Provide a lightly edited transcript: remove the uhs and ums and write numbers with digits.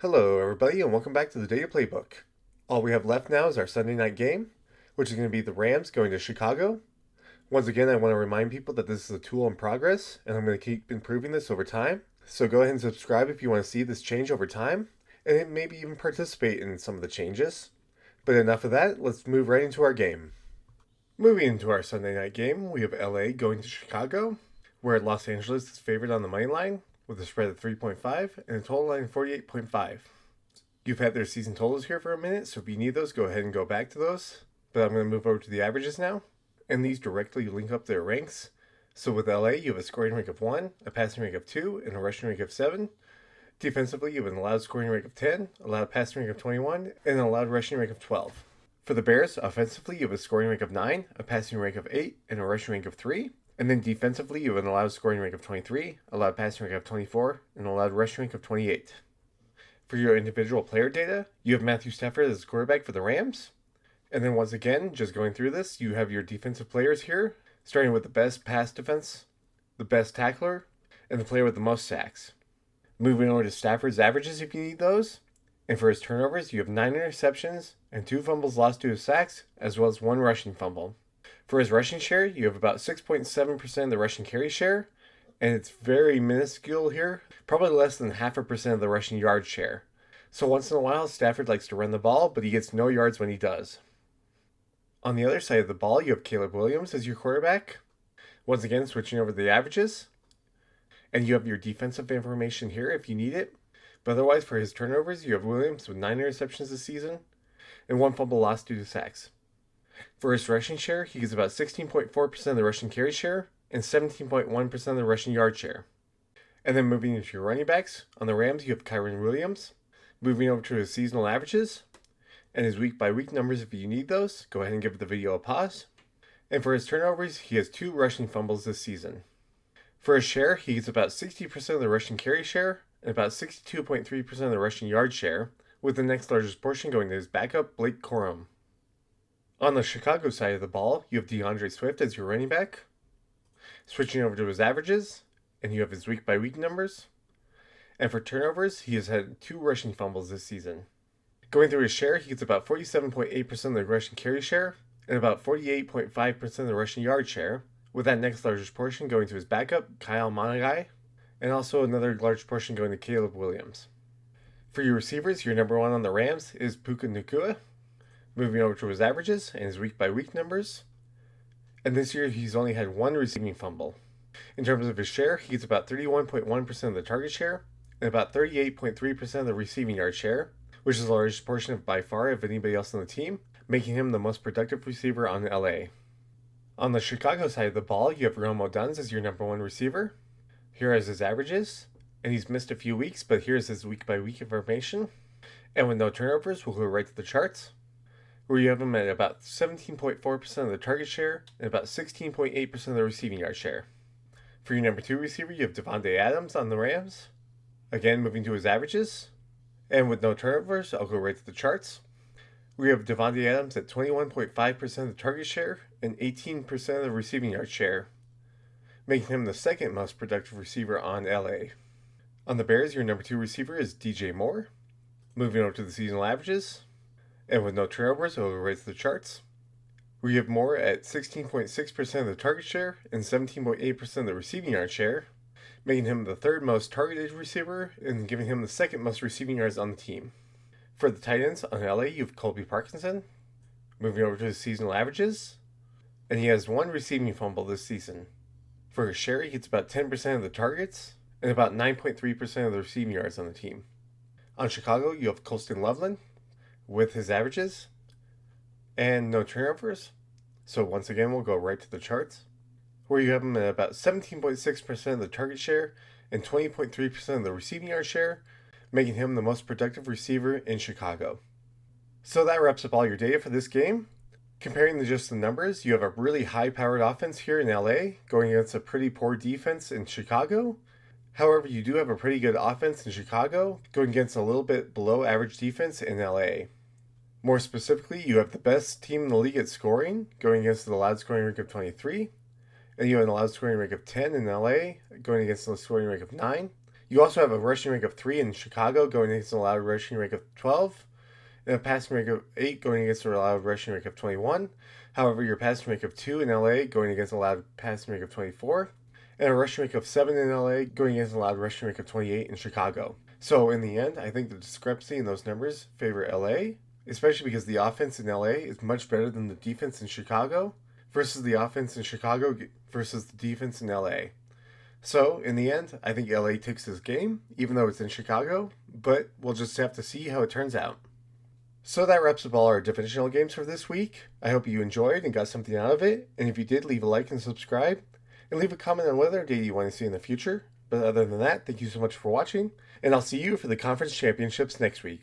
Hello, everybody, and welcome back to the Data Playbook. All we have left now is our Sunday night game, which is going to be the Rams going to Chicago. Once again, I want to remind people that this is a tool in progress, and I'm going to keep improving this over time. So go ahead and subscribe if you want to see this change over time, and maybe even participate in some of the changes. But enough of that, let's move right into our game. Moving into our Sunday night game, we have LA going to Chicago, where Los Angeles is favored on the money line with a spread of 3.5 and a total line of 48.5. You've had their season totals here for a minute, so if you need those, go ahead and go back to those. But I'm going to move over to the averages now, and these directly link up their ranks. So with LA, you have a scoring rank of 1, a passing rank of 2, and a rushing rank of 7. Defensively, you have an allowed scoring rank of 10, allowed passing rank of 21, and an allowed rushing rank of 12. For the Bears, offensively, you have a scoring rank of 9, a passing rank of 8, and a rushing rank of 3. And then defensively, you have an allowed scoring rank of 23, allowed passing rank of 24, and an allowed rushing rank of 28. For your individual player data, you have Matthew Stafford as quarterback for the Rams. And then once again, just going through this, you have your defensive players here, starting with the best pass defense, the best tackler, and the player with the most sacks. Moving over to Stafford's averages if you need those. And for his turnovers, you have 9 interceptions and 2 fumbles lost due to sacks, as well as 1 rushing fumble. For his rushing share, you have about 6.7% of the rushing carry share, and it's very minuscule here, probably less than 0.5% of the rushing yard share. So once in a while, Stafford likes to run the ball, but he gets no yards when he does. On the other side of the ball, you have Caleb Williams as your quarterback. Once again, switching over to the averages. And you have your defensive information here if you need it. But otherwise, for his turnovers, you have Williams with 9 interceptions this season and 1 fumble lost due to sacks. For his rushing share, he gets about 16.4% of the rushing carry share and 17.1% of the rushing yard share. And then moving into your running backs, on the Rams, you have Kyren Williams. Moving over to his seasonal averages and his week-by-week numbers if you need those, go ahead and give the video a pause. And for his turnovers, he has 2 rushing fumbles this season. For his share, he gets about 60% of the rushing carry share and about 62.3% of the rushing yard share, with the next largest portion going to his backup, Blake Corum. On the Chicago side of the ball, you have DeAndre Swift as your running back. Switching over to his averages, and you have his week-by-week numbers. And for turnovers, he has had 2 rushing fumbles this season. Going through his share, he gets about 47.8% of the rushing carry share and about 48.5% of the rushing yard share, with that next largest portion going to his backup, Kyle Monagai, and also another large portion going to Caleb Williams. For your receivers, your number 1 on the Rams is Puka Nacua. Moving over to his averages and his week-by-week numbers. And this year, he's only had 1 receiving fumble. In terms of his share, he gets about 31.1% of the target share and about 38.3% of the receiving yard share, which is the largest portion of by far of anybody else on the team, making him the most productive receiver on LA. On the Chicago side of the ball, you have Romo Duns as your number 1 receiver. Here is his averages, and he's missed a few weeks, but here's his week-by-week information. And with no turnovers, we'll go right to the charts, where you have him at about 17.4% of the target share and about 16.8% of the receiving yard share. For your number 2 receiver, you have Devontae Adams on the Rams. Again, moving to his averages. And with no turnovers, I'll go right to the charts. We have Devontae Adams at 21.5% of the target share and 18% of the receiving yard share, making him the second most productive receiver on LA. On the Bears, your number 2 receiver is DJ Moore. Moving over to the seasonal averages. And with no turnovers, I'll go right to the charts. We have Moore at 16.6% of the target share and 17.8% of the receiving yard share, making him the 3rd most targeted receiver and giving him the 2nd most receiving yards on the team. For the tight ends on LA, you have Colby Parkinson. Moving over to his seasonal averages, and he has 1 receiving fumble this season. For his share, he gets about 10% of the targets and about 9.3% of the receiving yards on the team. On Chicago, you have Colston Loveland with his averages and no turnovers. So once again, we'll go right to the charts, where you have him at about 17.6% of the target share and 20.3% of the receiving yard share, making him the most productive receiver in Chicago. So that wraps up all your data for this game. Comparing just the numbers, you have a really high-powered offense here in LA going against a pretty poor defense in Chicago. However, you do have a pretty good offense in Chicago going against a little bit below average defense in LA. More specifically, you have the best team in the league at scoring, going against an allowed scoring rate of 23. And you have an allowed scoring rate of 10 in LA, going against a scoring rate of 9. You also have a rushing rate of 3 in Chicago going against an allowed rushing rate of 12, and a passing rate of 8 going against an allowed rushing rate of 21. However, your passing rate of 2 in LA going against an allowed passing rate of 24, and a rushing rate of 7 in LA going against an allowed rushing rate of 28 in Chicago. So in the end, I think the discrepancy in those numbers favor LA, especially because the offense in LA is much better than the defense in Chicago versus the offense in Chicago versus the defense in LA. So, in the end, I think LA takes this game, even though it's in Chicago, but we'll just have to see how it turns out. So that wraps up all our divisional games for this week. I hope you enjoyed and got something out of it, and if you did, leave a like and subscribe, and leave a comment on what other data you want to see in the future. But other than that, thank you so much for watching, and I'll see you for the conference championships next week.